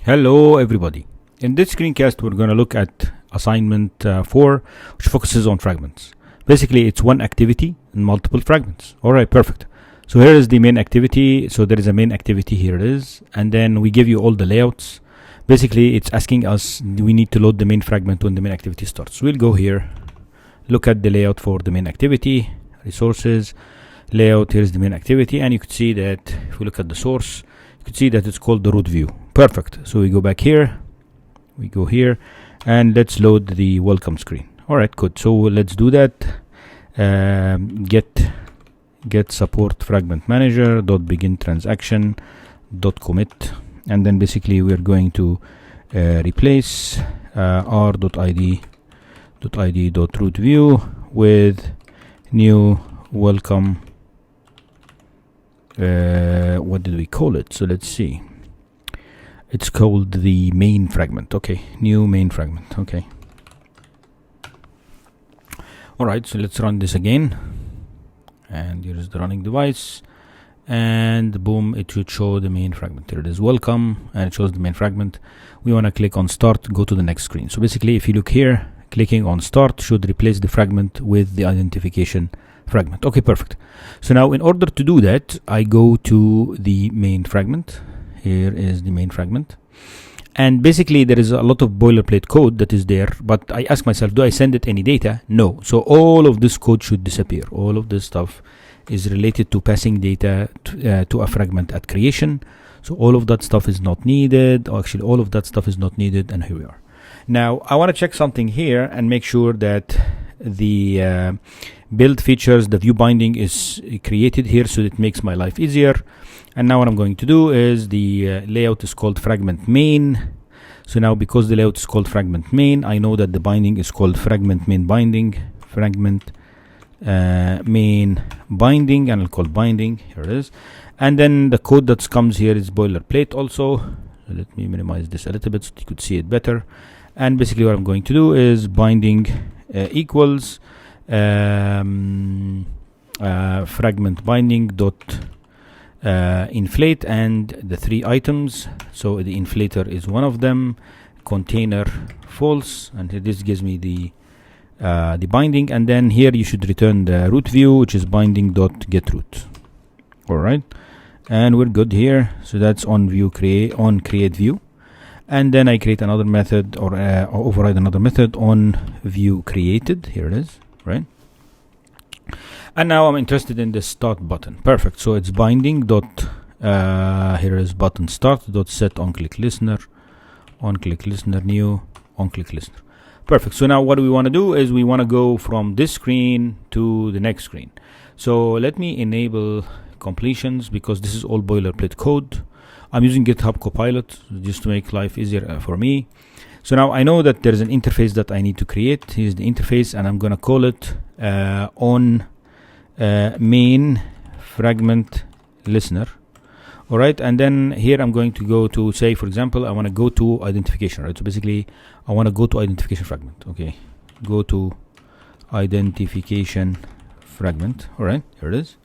Hello everybody. In this screencast we're going to look at assignment 4, which focuses on fragments. Basically it's one activity and multiple fragments. Alright, perfect. So here is the main activity. So there is a main activity, here it is, and then we give you all the layouts. Basically it's asking us, we need to load the main fragment when the main activity starts. We'll go here, look at the layout for the main activity, resources, layout. Here's the main activity, and you could see that if we look at the source, you could see that it's called the root view. Perfect. So we go back here, we go here, and let's load the welcome screen. All right, good. So let's do that. Get support fragment manager dot begin transaction dot commit, and then basically we're going to replace r.id dot root view with new welcome. What did we call it? So let's see. It's called the main fragment. Okay, new main fragment. Okay. All right, so let's run this again. And here's the running device. And boom, it should show the main fragment. There it is, welcome, and it shows the main fragment. We want to click on start, go to the next screen. So basically, if you look here, clicking on start should replace the fragment with the identification fragment. Okay, perfect. So now in order to do that, I go to the main fragment. Here is the main fragment, and basically there is a lot of boilerplate code that is there, but I ask myself, do I send it any data? No. So all of this code should disappear. All of this stuff is related to passing data to a fragment at creation. So all of that stuff is not needed, or actually all of that stuff is not needed, and here we are. Now I want to check something here and make sure that the build features, the view binding is created here, so it makes my life easier. And now what I'm going to do is the layout is called fragment main. So now because the layout is called fragment main, I know that the binding is called fragment main binding, fragment main binding, and I'll call binding. Here it is. And then the code that comes here is boilerplate also. So let me minimize this a little bit so you could see it better. And basically what I'm going to do is binding equals fragment binding dot inflate and the three items. So the inflator is one of them, container false, and this gives me the binding, and then here you should return the root view, which is binding dot get root. All right, and we're good here. So that's on view create view, and then I create another method or override another method on view created. Here it is, right? And now I'm interested in the start button. Perfect. So it's binding dot here is button start dot set on click listener new on click listener. Perfect. So now what we want to do is we want to go from this screen to the next screen. So let me enable completions because this is all boilerplate code. I'm using GitHub Copilot just to make life easier for me. So now I know that there's an interface that I need to create. Here's the interface, and I'm going to call it on main fragment listener. All right, and then here I'm going to go to, say for example, I want to go to identification, right? So basically I want to go to identification fragment. Okay, go to identification fragment. All right, here it is.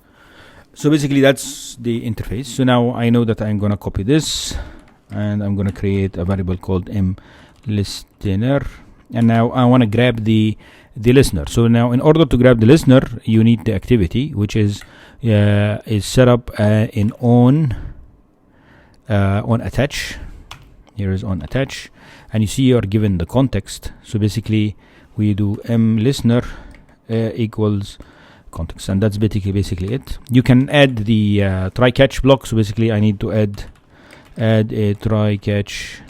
So basically that's the interface. So now I know that I'm going to copy this, and I'm going to create a variable called mListener, and now I want to grab the listener. So now in order to grab the listener, you need the activity, which is set up in on attach. Here is on attach, and you see you are given the context. So basically we do mListener equals context, and that's basically it. You can add the try catch block. So basically I need to add a try catch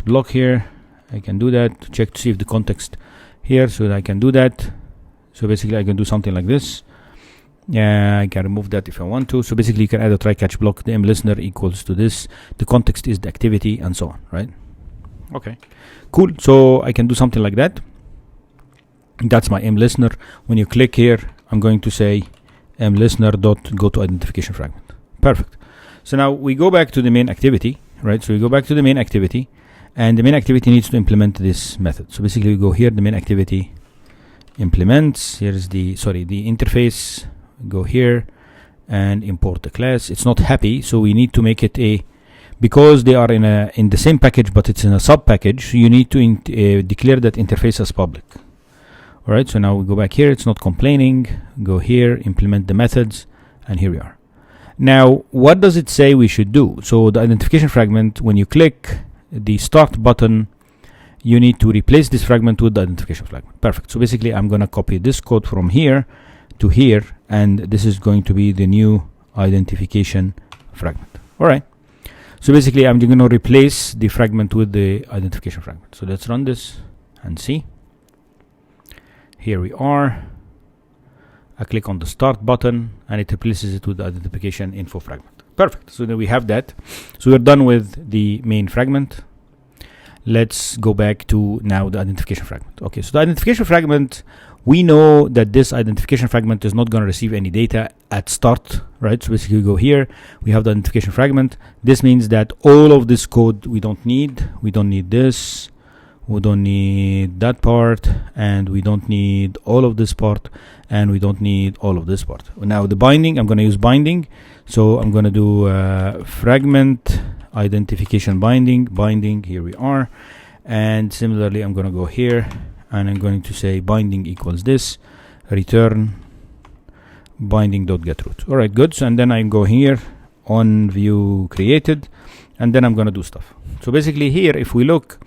block here. I can do that to check to see if the context here, so I can do that. So basically I can do something like this. I can remove that if I want to. So basically you can add a try catch block. The mListener equals to this, the context is the activity, and so on, right? Okay, cool. So I can do something like that. That's my mListener. When you click here, I'm going to say mListener dot go to identification fragment. Perfect. So now we go back to the main activity, right? So we go back to the main activity, and the main activity needs to implement this method. So basically we go here, the main activity implements. Here's the interface. Go here and import the class. It's not happy, so we need to make it a because they are in the same package but it's in a sub package, you need to declare that interface as public. All right, so now we go back here, it's not complaining, go here, implement the methods, and here we are. Now what does it say we should do? So the identification fragment, when you click the start button, you need to replace this fragment with the identification fragment. Perfect. So basically I'm going to copy this code from here to here, and this is going to be the new identification fragment. All right, so basically I'm going to replace the fragment with the identification fragment. So let's run this and see. Here we are. I click on the start button and it replaces it with the identification info fragment. Perfect. So then we have that. So we're done with the main fragment. Let's go back to now the identification fragment. Okay, so the identification fragment, we know that this identification fragment is not going to receive any data at start, right? So basically we go here, we have the identification fragment. This means that all of this code we don't need. We don't need this, we don't need that part, and we don't need all of this part, and we don't need all of this part. Now the binding, I'm going to use binding. So I'm going to do fragment identification binding, here we are. And similarly I'm going to go here and I'm going to say binding equals this, return binding.getRoot. All right, good. So and then I go here on view created, and then I'm going to do stuff. So basically here, if we look,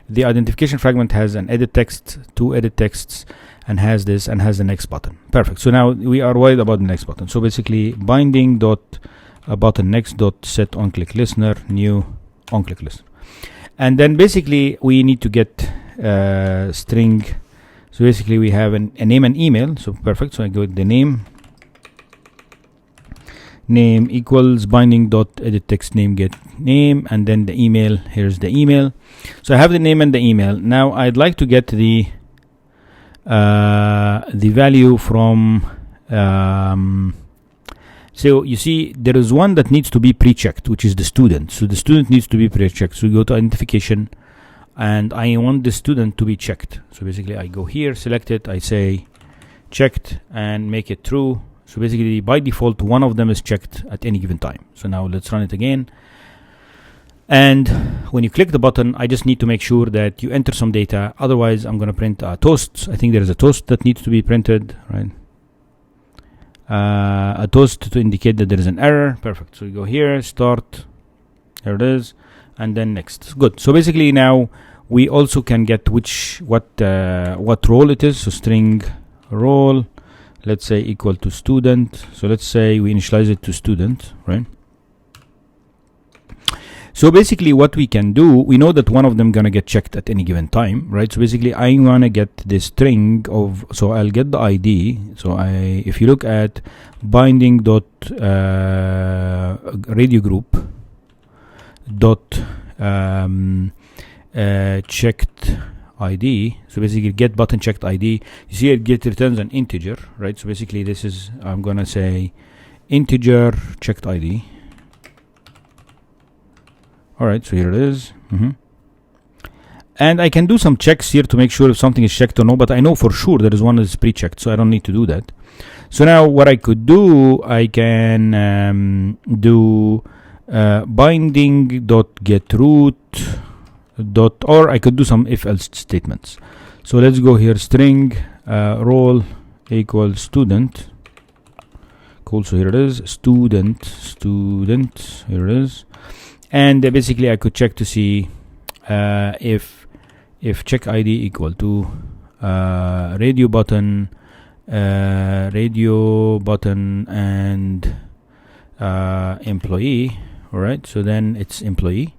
the identification fragment has an edit text, 2 edit texts, and has this and has the next button. Perfect. So now we are worried about the next button. So basically binding dot button next dot set on click listener, new on click listener. And then basically we need to get string. So basically we have a name and email. So perfect. So I go with the name equals binding dot edit text name get name, and then the email. Here's the email. So I have the name and the email. Now I'd like to get the value from so you see there is one that needs to be pre-checked, which is the student. So the student needs to be pre-checked. So we go to identification and I want the student to be checked. So basically I go here, select it, I say checked and make it true. So basically by default one of them is checked at any given time. So now let's run it again. And when you click the button, I just need to make sure that you enter some data. Otherwise I'm going to print a toast. I think there is a toast that needs to be printed, right? A toast to indicate that there is an error. Perfect. So we go here, start, there it is, and then next. Good. So basically now we also can get what role it is. So string role, let's say equal to student. So let's say we initialize it to student, right? So basically what we can do, we know that one of them gonna get checked at any given time, right? So basically I wanna get the string of, so I'll get the ID. So if you look at binding dot radio group dot checked ID. So basically get button checked ID. You see it returns an integer, right? So basically this is, I'm gonna say integer checked ID. All right, so here it is. And I can do some checks here to make sure if something is checked or no, but I know for sure there is one that is pre-checked, so I don't need to do that. So now what I could do, I can do binding.getRoot or I could do some if-else statements. So let's go here, string role equals student. Cool, so here it is, student, here it is. And basically I could check to see if check ID equal to radio button and employee. All right, so then it's employee.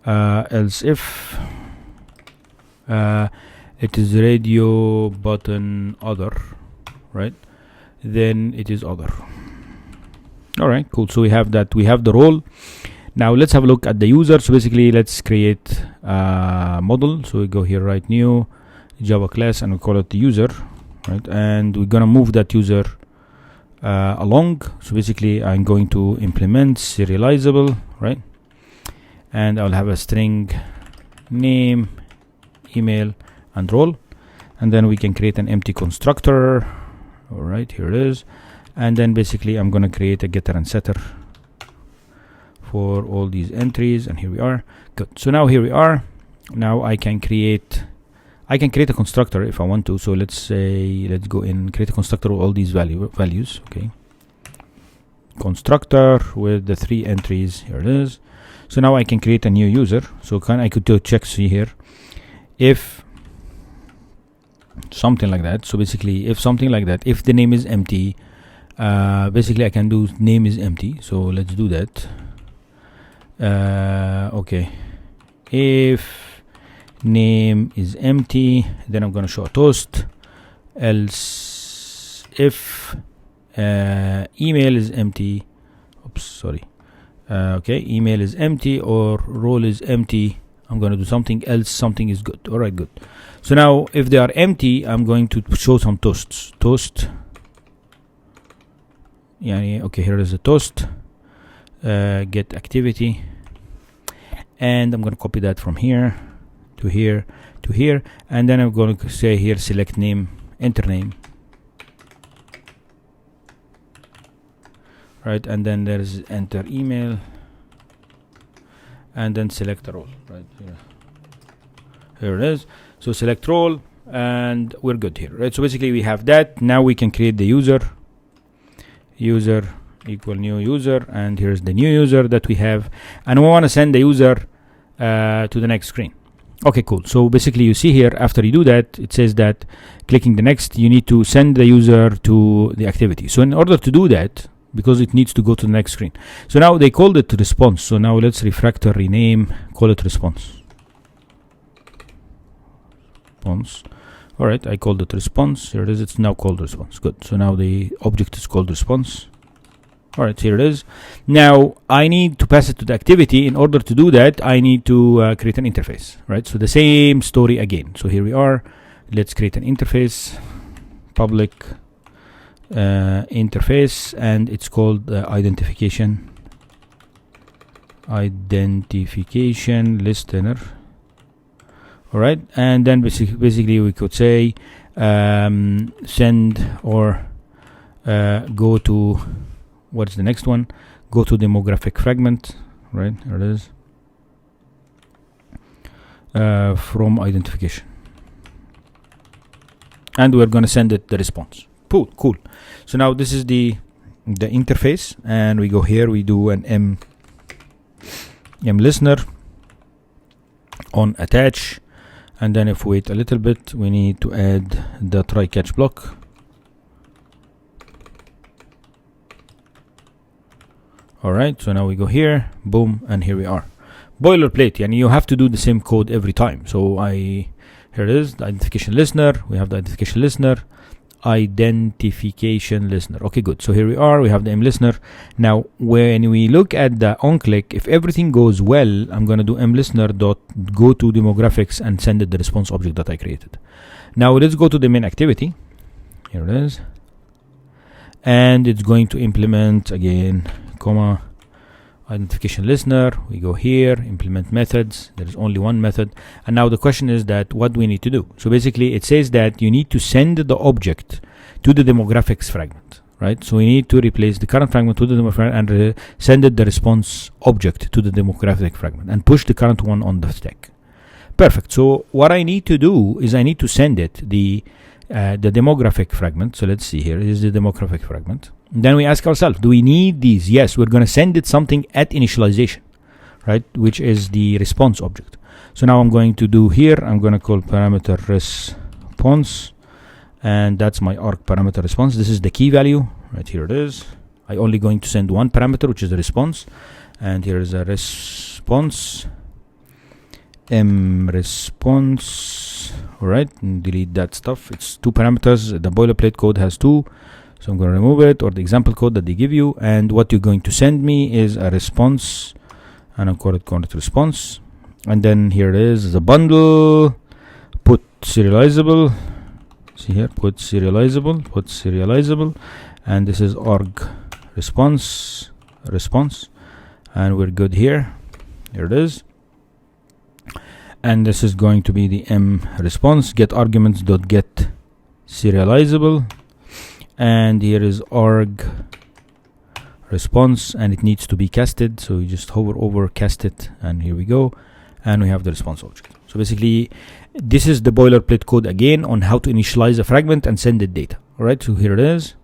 Else if it is radio button other, right, then it is other. All right, cool. So we have that. We have the role. Now let's have a look at the user. So basically let's create a model. So we go here, write new Java class, and we call it the user, right? And we're gonna move that user along. So basically I'm going to implement serializable, right? And I'll have a string name, email, and role. And then we can create an empty constructor. All right, here it is. and then basically I'm going to create a getter and setter for all these entries, and here we are. Good. So now here we are. Now I can create a constructor if I want to. So let's go in, create a constructor with all these values. Okay, constructor with the 3 entries. Here it is. So now I can create a new user. So I could do check, see here, if something like that. So basically if something like that, if the name is empty, basically I can do name is empty. So let's do that. Okay, if name is empty, then I'm going to show a toast. Else if email is empty, okay, email is empty or role is empty, I'm going to do something else, something is good. All right, good. So now if they are empty, I'm going to show some toasts. Toast, yeah, okay, here is a toast. Get activity, and I'm going to copy that from here to here to here, and then I'm going to say here select name, enter name, right, and then there's enter email, and then select a role, right here it is. So select role, and we're good here, right? So basically we have that. Now we can create the user equal new user, and here's the new user that we have, and we want to send the user to the next screen. Okay, cool. So basically you see here, after you do that, it says that clicking the next, you need to send the user to the activity. So in order to do that, because it needs to go to the next screen, so now they called it response. So now let's refactor, rename, call it response. All right, I called it response. Here it is. It's now called response. Good. So now the object is called response. All right, here it is. Now I need to pass it to the activity. In order to do that, I need to create an interface, right? So the same story again. So here we are. Let's create an interface, public interface, and it's called identification listener. All right, and then basically we could say send or go to, what's the next one? Go to demographic fragment, right? There it is. From identification, and we're going to send it the response. Cool. So now this is the interface, and we go here. We do an m listener on attach. And then if we wait a little bit, we need to add the try catch block. All right, so now we go here, boom, and here we are. Boilerplate, and you have to do the same code every time. So here it is, the identification listener. We have the identification listener. Okay, good. So here we are, we have the m listener. Now when we look at the onClick, if everything goes well, I'm going to do m listener dot go to demographics and send it the response object that I created. Now let's go to the main activity. Here it is, and it's going to implement again, comma, identification listener. We go here, implement methods. There is only one method, and now the question is that what do we need to do? So basically it says that you need to send the object to the demographics fragment, right? So we need to replace the current fragment to the demographic and send it the response object to the demographic fragment and push the current one on the stack. Perfect. So what I need to do is I need to send it the demographic fragment. So let's see, here is the demographic fragment. Then we ask ourselves, do we need these? Yes, we're going to send it something at initialization, right, which is the response object. So now I'm going to do here, I'm going to call parameter response, and that's my arc parameter response. This is the key value, right, here it is. I only going to send one parameter, which is the response, and here is a response, m response. All right, and delete that stuff. It's 2 parameters. The boilerplate code has 2. So I'm going to remove it, or the example code that they give you, and what you're going to send me is a response, and I'll call it response. And then here it is, the bundle, put serializable. See here, put serializable, and this is org response, and we're good here. Here it is. And this is going to be the m response, get arguments dot get serializable. and here is arg response, and it needs to be casted, so you just hover over, cast it, and here we go, and we have the response object. So basically this is the boilerplate code again on how to initialize a fragment and send it data. All right, so here it is.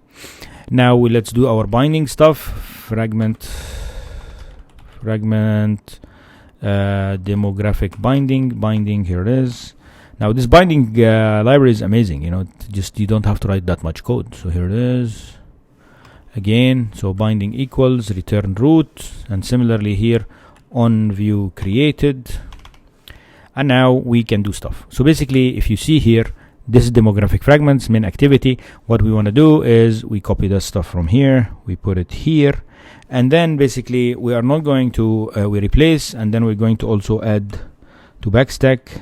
Now let's do our binding stuff. Fragment demographic binding, here it is. Now this binding library is amazing, you know, just you don't have to write that much code. So here it is again. So binding equals return root, and similarly here on view created, and now we can do stuff. So basically if you see here, this is demographic fragments main activity. What we want to do is we copy that stuff from here, we put it here, and then basically we are not going to we replace, and then we're going to also add to backstack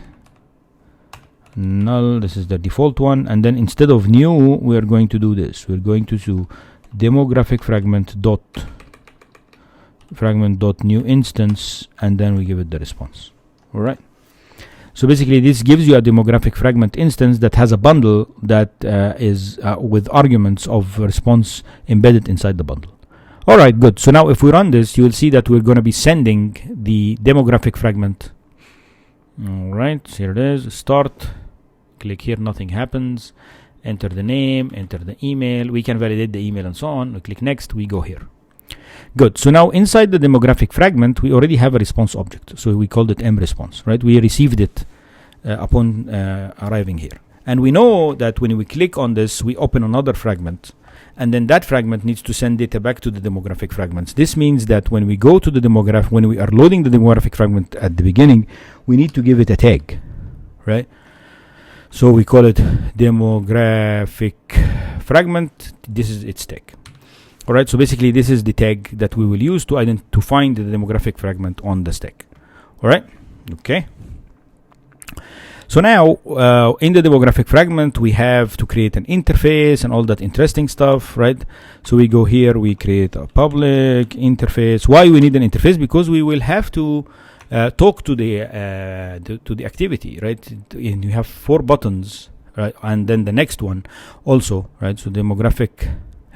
null. This is the default one, and then instead of new we are going to do this. We're going to do demographic fragment dot new instance, and then we give it the response. All right, so basically this gives you a demographic fragment instance that has a bundle that is with arguments of response embedded inside the bundle. All right, good. So now if we run this, you will see that we're going to be sending the demographic fragment. All right, here it is. Start, click here, nothing happens. Enter the name, enter the email. We can validate the email and so on. We click next, we go here. Good. So now inside the demographic fragment, we already have a response object. So we called it mResponse, right? We received it upon arriving here. And we know that when we click on this, we open another fragment, and then that fragment needs to send data back to the demographic fragments. This means that when we go to the demographic, when we are loading the demographic fragment at the beginning, we need to give it a tag, right? So we call it demographic fragment. This is its tag. All right, so basically this is the tag that we will use to find the demographic fragment on the stack. All right, okay. So now in the demographic fragment, we have to create an interface and all that interesting stuff, right? So we go here, we create a public interface. Why we need an interface? Because we will have to talk to the activity, right? And you have 4 buttons, right? And then the next one also, right? So demographic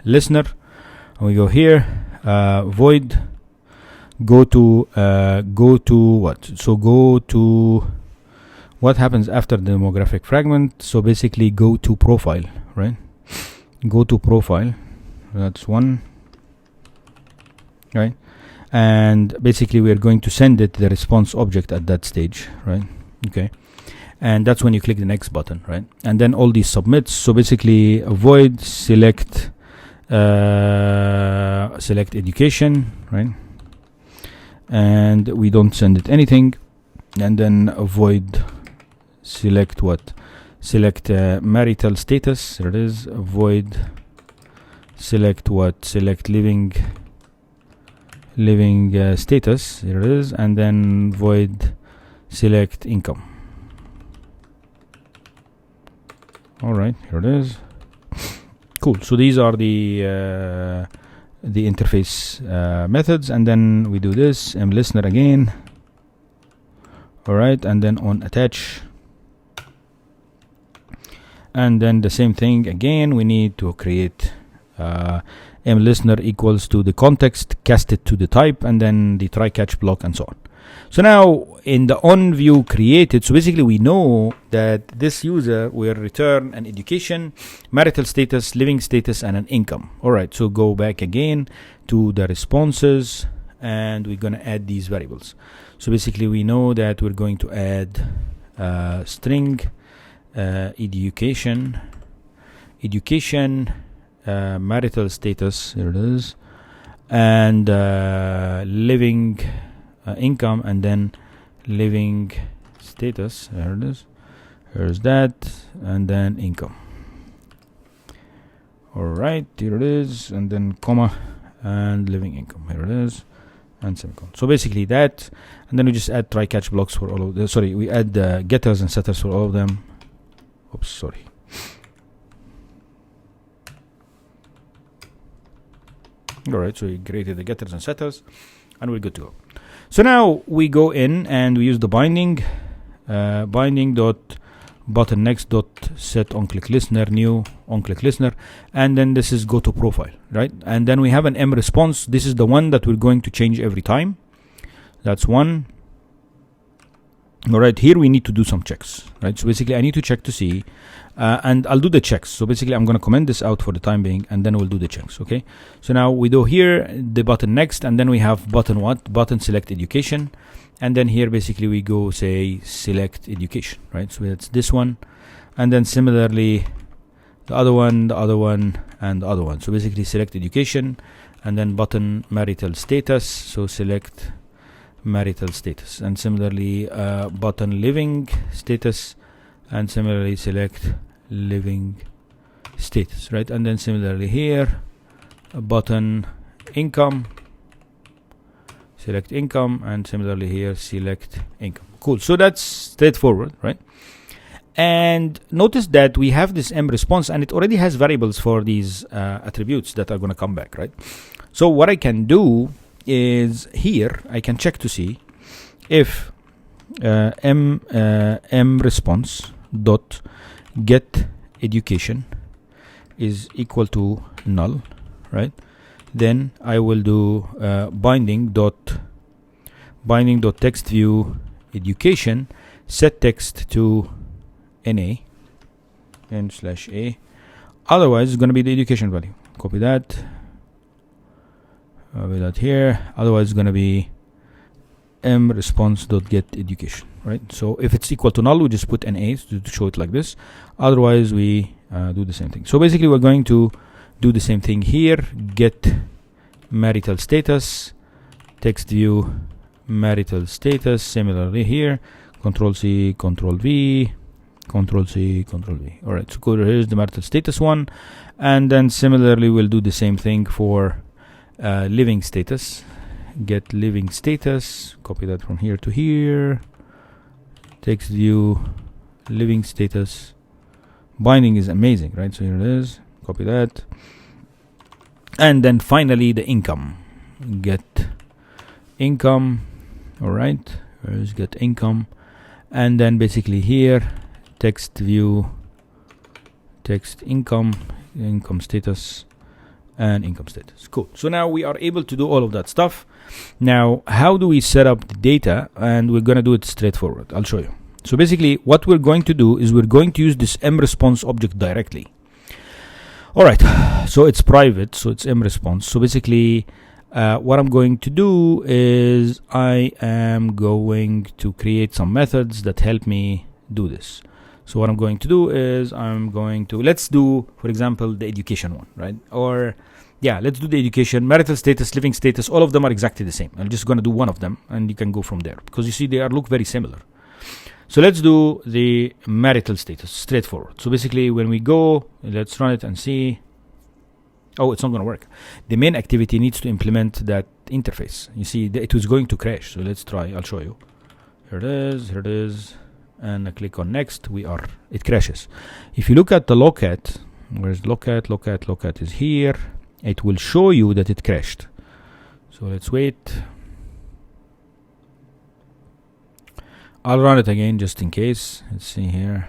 listener, and we go here, void, go to what? So go to what happens after the demographic fragment. So basically go to profile, right? Go to profile, that's one, right? And basically we are going to send it the response object at that stage, right? Okay, and that's when you click the next button, right? And then all these submits. So basically void select education, right? And we don't send it anything, and then void select what? Select marital status. There it is. Void select what? Select living status. There it is. And then void select income. All right, here it is. Cool. So these are the interface methods, and then we do this mListener again. All right, and then on attach, and then the same thing again. We need to create mListener equals to the context, cast it to the type, and then the try catch block, and so on. So now in the on view created, so basically we know that this user will return an education, marital status, living status, and an income. All right, so go back again to the responses, and we're going to add these variables. So basically we know that we're going to add string education, marital status, there it is, and living income, and then living status, there it is, here's that, and then income. All right, here it is, and then comma, and living income, here it is, and semicolon. So basically that, and then we just add try catch blocks for all of the, sorry, we add getters and setters for all of them. Oops, sorry. All right, so we created the getters and setters, and we're good to go. So now we go in and we use the binding dot button next dot set on click listener, new on click listener, and then this is go to profile, right? And then we have an M response. This is the one that we're going to change every time. That's one. All right, here we need to do some checks, right? So basically I need to check to see, and I'll do the checks. So basically I'm going to comment this out for the time being, and then we'll do the checks, okay? So now we do here the button next, and then we have button what? Button select education. And then here basically we go say select education, right? So it's this one, and then similarly the other one, and the other one. So basically select education, and then button marital status. So select marital status, and similarly button living status, and similarly select living status, right? And then similarly here button income, select income, and similarly here select income. Cool. So that's straightforward, right? And notice that we have this M response, and it already has variables for these attributes that are going to come back, right? So what I can do is here I can check to see if M response dot get education is equal to null, right? Then I will do binding dot text view education set text to n/a. Otherwise, it's going to be the education value. Copy that. With that here, otherwise it's going to be M response dot get education, right? So if it's equal to null, we just put NA to show it like this. Otherwise we do the same thing. So basically we're going to do the same thing here. Get marital status, text view marital status. Similarly here, Control C, Control V, Control C, Control V. All right, so here's the marital status one, and then similarly we'll do the same thing for living status. Get living status, copy that from here to here, text view living status. Binding is amazing, right? So here it is, copy that. And then finally the income, get income. All right, where's get income? And then basically here text view text income status and income status. Cool. So now we are able to do all of that stuff. Now how do we set up the data? And we're going to do it straightforward. I'll show you. So basically what we're going to do is we're going to use this mResponse object directly. All right, so it's private, so it's mResponse. So basically what I'm going to do is I am going to create some methods that help me do this. So what I'm going to do is let's do, for example, the education one, right? Or yeah, let's do the education, marital status, living status. All of them are exactly the same. I'm just going to do one of them, and you can go from there because you see they look very similar. So let's do the marital status, straightforward. So basically when we go, let's run it and see. Oh, it's not going to work. The main activity needs to implement that interface. You see, it was going to crash. So let's try. I'll show you. Here it is. And I click on next. It crashes. If you look at the locate, where's locate is here. It will show you that it crashed. So let's wait. I'll run it again just in case. Let's see here.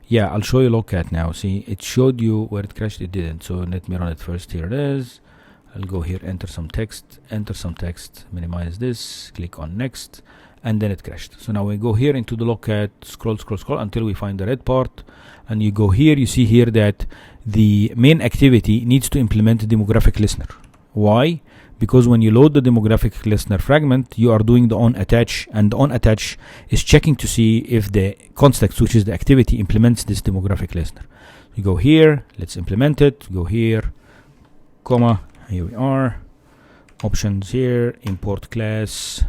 Yeah, I'll show you locate now. See, it showed you where it crashed. It didn't. So let me run it first. Here it is. I'll go here, enter some text, minimize this, click on next, and then it crashed. So now we go here into the locate, scroll until we find the red part, and you go here. You see here that the main activity needs to implement the demographic listener. Why? Because when you load the demographic listener fragment, you are doing the onAttach, and the onAttach is checking to see if the context, which is the activity, implements this demographic listener. You go here, let's implement it, go here, comma, here we are, options here, import class,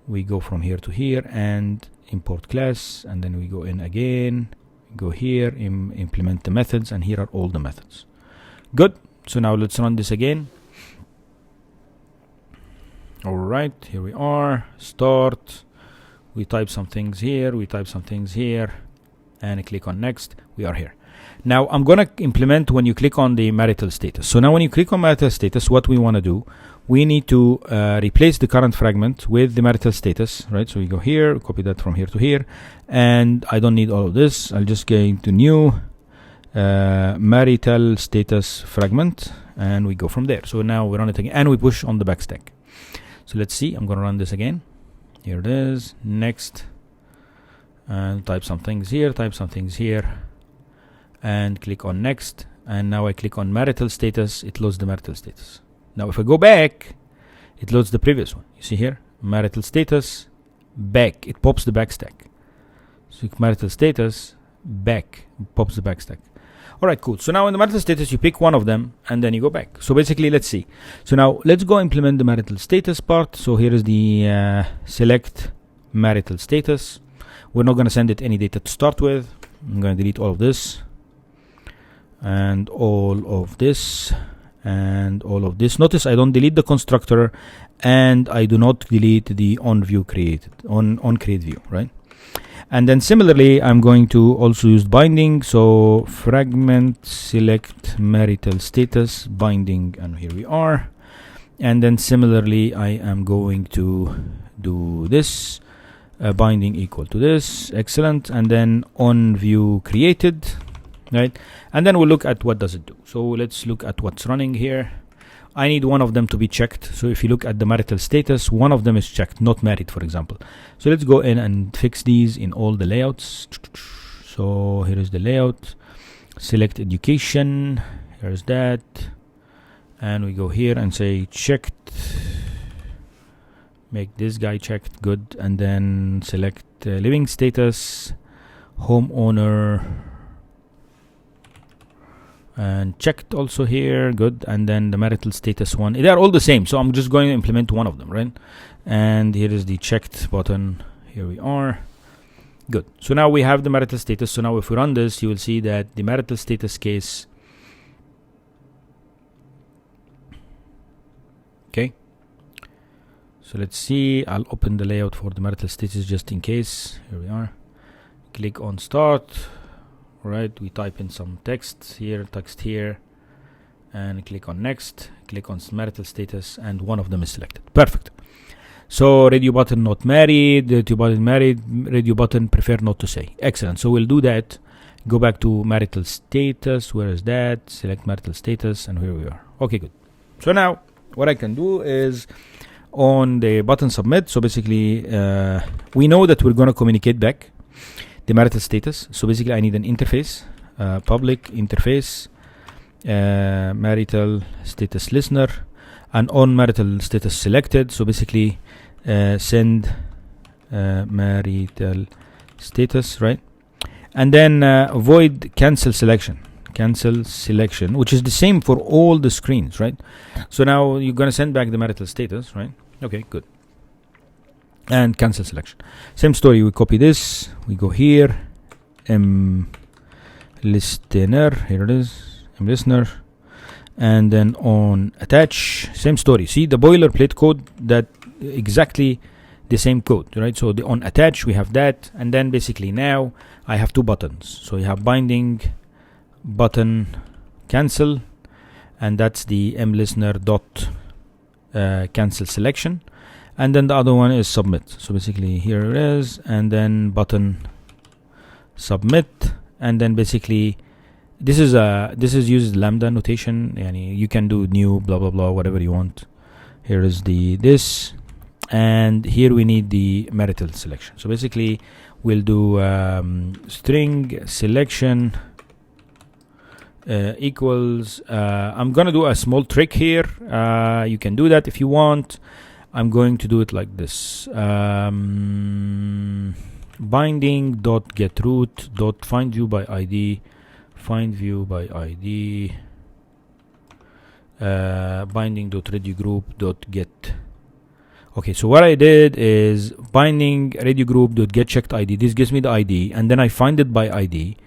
we go from here to here and import class, and then we go in again, go here, implement the methods, and here are all the methods. Good. So now let's run this again. All right, here we are, start, we type some things here, and I click on next. We are here. Now I'm gonna implement when you click on the marital status. So now when you click on marital status, what we want to do, we need to replace the current fragment with the marital status, right? So we go here, copy that from here to here, and I don't need all of this. I'll just go into new marital status fragment, and we go from there. So now we run it again, and we push on the backstack. So let's see. I'm gonna run this again. Here it is. Next, and type some things here, type some things here, and click on next. And now I click on marital status. It loads the marital status. Now if I go back, it loads the previous one. You see here, marital status, back. It pops the backstack. So marital status, back, pops the backstack. All right, cool. So now in the marital status, you pick one of them and then you go back. So basically, let's see. So now let's go implement the marital status part. So here is the select marital status. We're not going to send it any data to start with. I'm going to delete all of this and all of this and all of this. Notice I don't delete the constructor and I do not delete the on create view, right? And then similarly, I'm going to also use binding. So fragment select marital status binding, and here we are. And then similarly, I am going to do this binding equal to this. Excellent. And then on view created, right? And then we'll look at what does it do. So let's look at what's running here. I need one of them to be checked. So if you look at the marital status, one of them is checked, not married, for example. So let's go in and fix these in all the layouts. So here is the layout. Select education. Here's that. And we go here and say checked. Make this guy checked. Good. And then select living status, homeowner, and checked also here. Good. And then the marital status one, they are all the same, so I'm just going to implement one of them, right? And here is the checked button. Here we are. Good. So now we have the marital status. So now if we run this, you will see that the marital status case, okay, so let's see. I'll open the layout for the marital status just in case. Here we are. Click on start. Right, we type in some text here, and click on next, click on marital status, and one of them is selected. Perfect. So radio button not married, radio button married, radio button prefer not to say. Excellent. So we'll do that. Go back to marital status. Where is that? Select marital status, and here we are. Okay, good. So now what I can do is on the button submit. So basically, we know that we're going to communicate back the marital status. So basically I need an interface, public interface, marital status listener, and on marital status selected. So basically send marital status, right? And then void cancel selection, which is the same for all the screens, right? So now you're going to send back the marital status, right? Okay, good. And cancel selection. Same story. We copy this. We go here. Listener. Here it is. Listener. And then on attach. Same story. See the boilerplate code, that exactly the same code, right? So the on attach we have that, and then basically now I have two buttons. So you have binding button cancel, and that's the mlistener dot cancel selection. And then the other one is submit. So basically here it is, and then button submit, and then basically this is used lambda notation. You can do new blah blah blah whatever you want. Here is this, and here we need the marital selection. So basically we'll do string selection equals. I'm gonna do a small trick here. You can do that if you want. I'm going to do it like this. Binding dot get root dot find view by ID, binding dot radio group dot get. Okay, so what I did is binding radio group dot get checked ID. This gives me the ID, and then I find it by ID,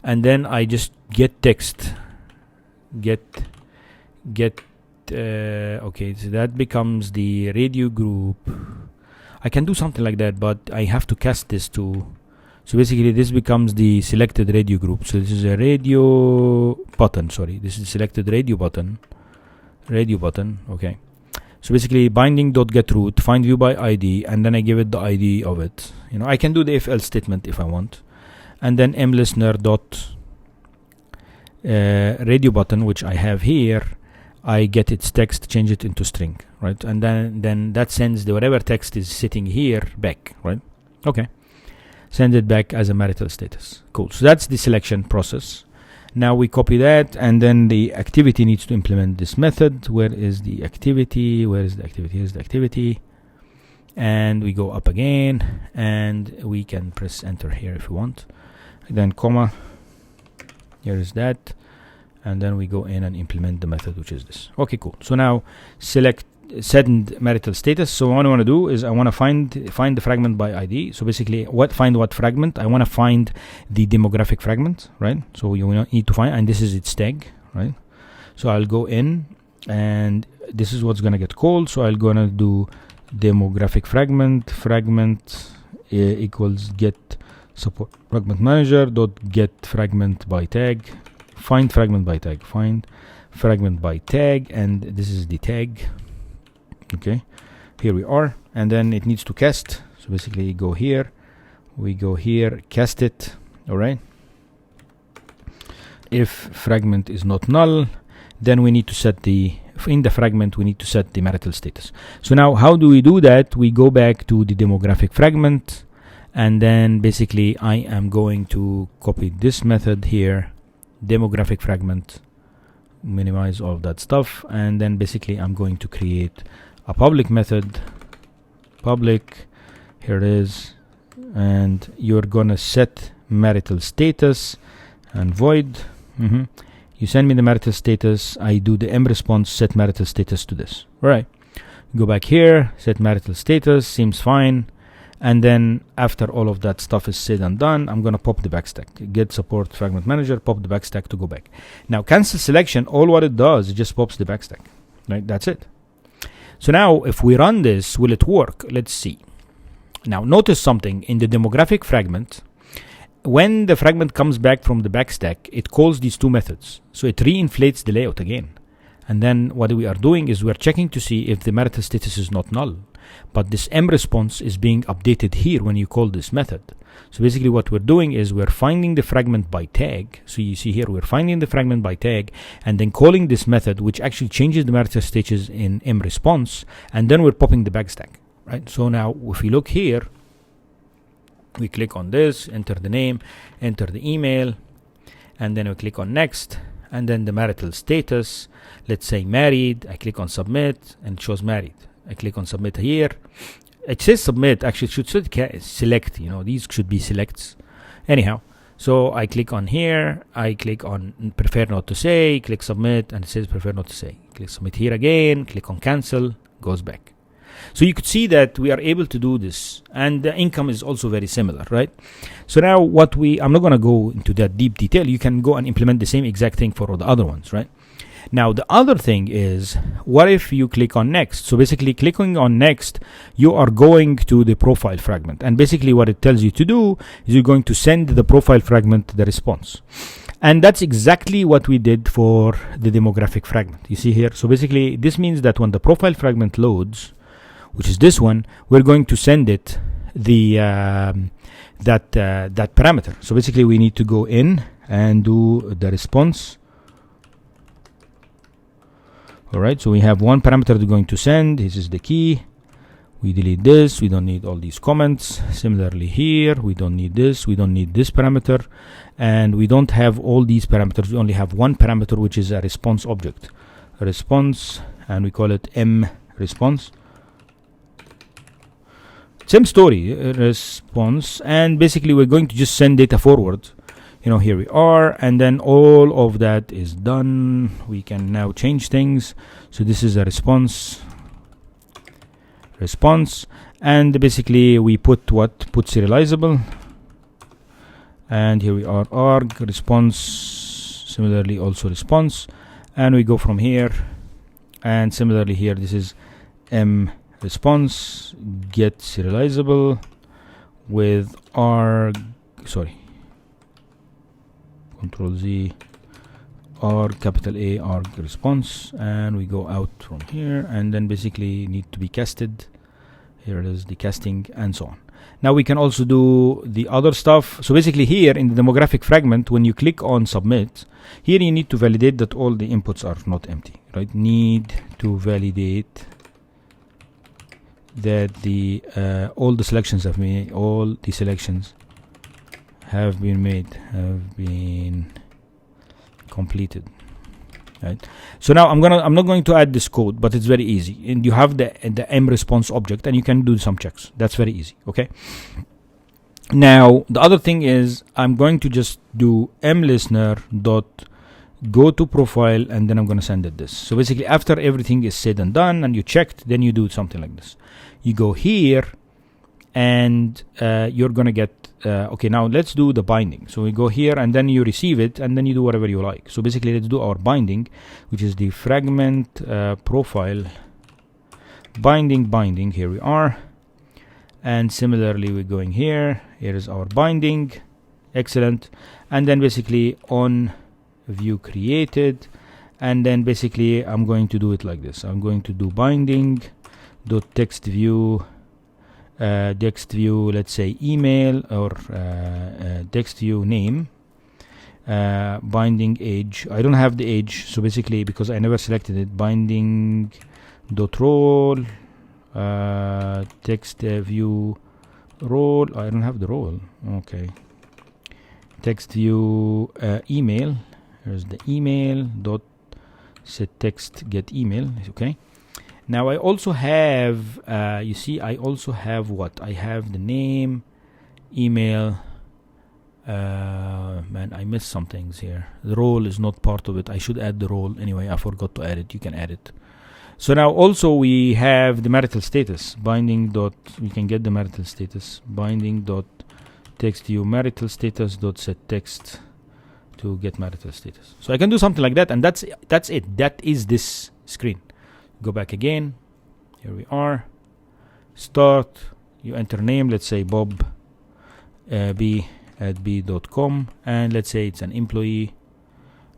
and then I just get text, okay, so that becomes the radio group. I can do something like that, but I have to cast this to So basically this becomes the selected radio group. So this is a radio button, sorry, this is selected radio button, okay. So basically binding.getRoot, find view by ID, and then I give it the ID of it. You know, I can do the if else statement if I want. And then mlistener dot radio button, which I have here, I get its text, change it into string, right? And then that sends the whatever text is sitting here back, right? Okay. Send it back as a marital status. Cool. So that's the selection process. Now we copy that, and then the activity needs to implement this method. Where is the activity? Here's the activity. And we go up again, and we can press enter here if you want. Then comma. Here is that. And then we go in and implement the method, which is this. Okay, cool. So now send marital status. So what I want to do is I want to find the fragment by ID. So basically, find what fragment? I want to find the demographic fragment, right? So you need to find, and this is its tag, right? So I'll go in, and this is what's gonna get called. So I'm gonna do demographic fragment equals get support fragment manager dot get fragment by tag. Find fragment by tag. Find fragment by tag, and this is the tag. Okay, here we are, and then it needs to cast. So basically we go here, cast it. All right, if fragment is not null, then we need to set in the fragment we need to set the marital status. So now how do we do that? We go back to the demographic fragment, and then basically I am going to copy this method here, demographic fragment, minimize all of that stuff, and then basically I'm going to create a public method, public, here it is, and you're gonna set marital status and void. You send me the marital status, I do the mResponse set marital status to this. All right, go back here, set marital status, seems fine. And then after all of that stuff is said and done, I'm gonna pop the backstack, get support fragment manager, pop the backstack to go back. Now cancel selection, all what it does, it just pops the backstack, right? That's it. So now if we run this, will it work? Let's see. Now notice something in the demographic fragment. When the fragment comes back from the backstack, it calls these two methods. So it reinflates the layout again. And then what we are doing is we're checking to see if the marital status is not null. But this mResponse is being updated here when you call this method. So basically what we're doing is we're finding the fragment by tag. So you see here we're finding the fragment by tag and then calling this method, which actually changes the marital status in mResponse, and then we're popping the backstack, right? So now if we look here, we click on this, enter the name, enter the email, and then we click on next, and then the marital status, let's say married. I click on submit and it shows married. I click on submit here. It says submit, actually it should select, you know, these should be selects. Anyhow, so I click on here, I click on prefer not to say, click submit, and it says prefer not to say. Click submit here again, click on cancel, goes back. So you could see that we are able to do this, and the income is also very similar, right? So now I'm not going to go into that deep detail. You can go and implement the same exact thing for all the other ones, right? Now the other thing is, what if you click on next? So basically clicking on next, you are going to the profile fragment, and basically what it tells you to do is you're going to send the profile fragment the response. And that's exactly what we did for the demographic fragment. You see here, so basically this means that when the profile fragment loads, which is this one, we're going to send it the that parameter. So basically we need to go in and do the response. All right, so we have one parameter we're going to send. This is the key. We delete this. We don't need all these comments. Similarly here, we don't need this. We don't need this parameter, and we don't have all these parameters. We only have one parameter, which is a response object, a response, and we call it mResponse. Same story, response, and basically we're going to just send data forward. You know, here we are, and then all of that is done. We can now change things. So this is a response, and basically we put serializable, and here we are, arg response, similarly also response, and we go from here, and similarly here this is response get serializable with arg sorry, Control Z, arg, capital A, arg response, and we go out from here, and then basically need to be casted. Here it is, the casting, and so on. Now we can also do the other stuff. So basically here in the demographic fragment, when you click on submit, here you need to validate that all the inputs are not empty, right? Need to validate that the all the selections have made, all the selections have been made, have been completed. Right. So now I'm not going to add this code, but it's very easy. And you have the M response object, and you can do some checks. That's very easy. Okay. Now the other thing is I'm going to just do mListener dot go to profile, and then I'm going to send it this. So basically, after everything is said and done, and you checked, then you do something like this. You go here, and you're going to get. Okay, now let's do the binding. So we go here, and then you receive it, and then you do whatever you like. So basically, let's do our binding, which is the fragment profile binding. Here we are, and similarly we're going here. Here is our binding. Excellent. And then basically on view created, and then basically I'm going to do it like this. I'm going to do binding dot text view. Text view, let's say email, or text view name, binding age. I don't have the age, so basically because I never selected it, binding dot role, text view role. I don't have the role. Okay, text view email. Here's the email dot set text get email. Okay. Now I also have, you see, I also have what? I have the name, email. Man, I missed some things here. The role is not part of it. I should add the role. Anyway, I forgot to add it. You can add it. So now also we have the marital status. Binding dot, we can get the marital status. Binding dot text view marital status dot set text to get marital status. So I can do something like that, and that's it. That is this screen. Go back again. Here we are. Start. You enter name. Let's say Bob b@b.com, and let's say it's an employee.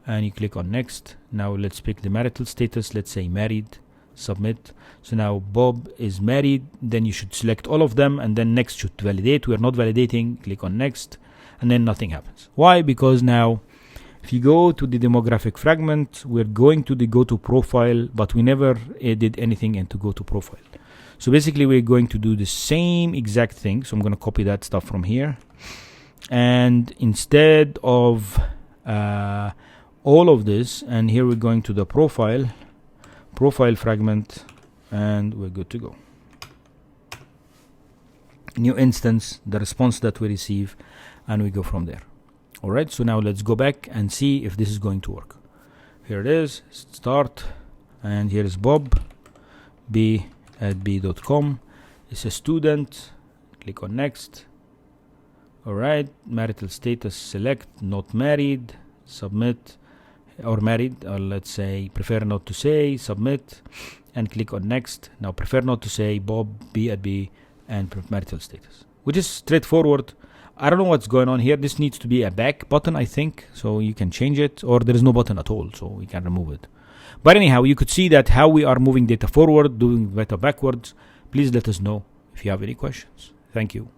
And you click on next. Now let's pick the marital status. Let's say married. Submit. So now Bob is married. Then you should select all of them, and then next should validate. We are not validating. Click on next, and then nothing happens. Why? Because now, if you go to the demographic fragment, we're going to the go to profile, but we never did anything into go to profile. So basically, we're going to do the same exact thing. So I'm going to copy that stuff from here. And instead of all of this, and here we're going to the profile fragment, and we're good to go. New instance, the response that we receive, and we go from there. All right, so now let's go back and see if this is going to work. Here it is, start, and here is Bob b@b.com. It's a student. Click on next. All right, marital status, select not married, submit, or married, or let's say prefer not to say, submit, and click on next. Now prefer not to say Bob b@b and marital status, which is straightforward. I don't know what's going on here. This needs to be a back button, I think, so you can change it, or there is no button at all, so we can remove it. But anyhow, you could see that how we are moving data forward, doing data backwards. Please let us know if you have any questions. Thank you.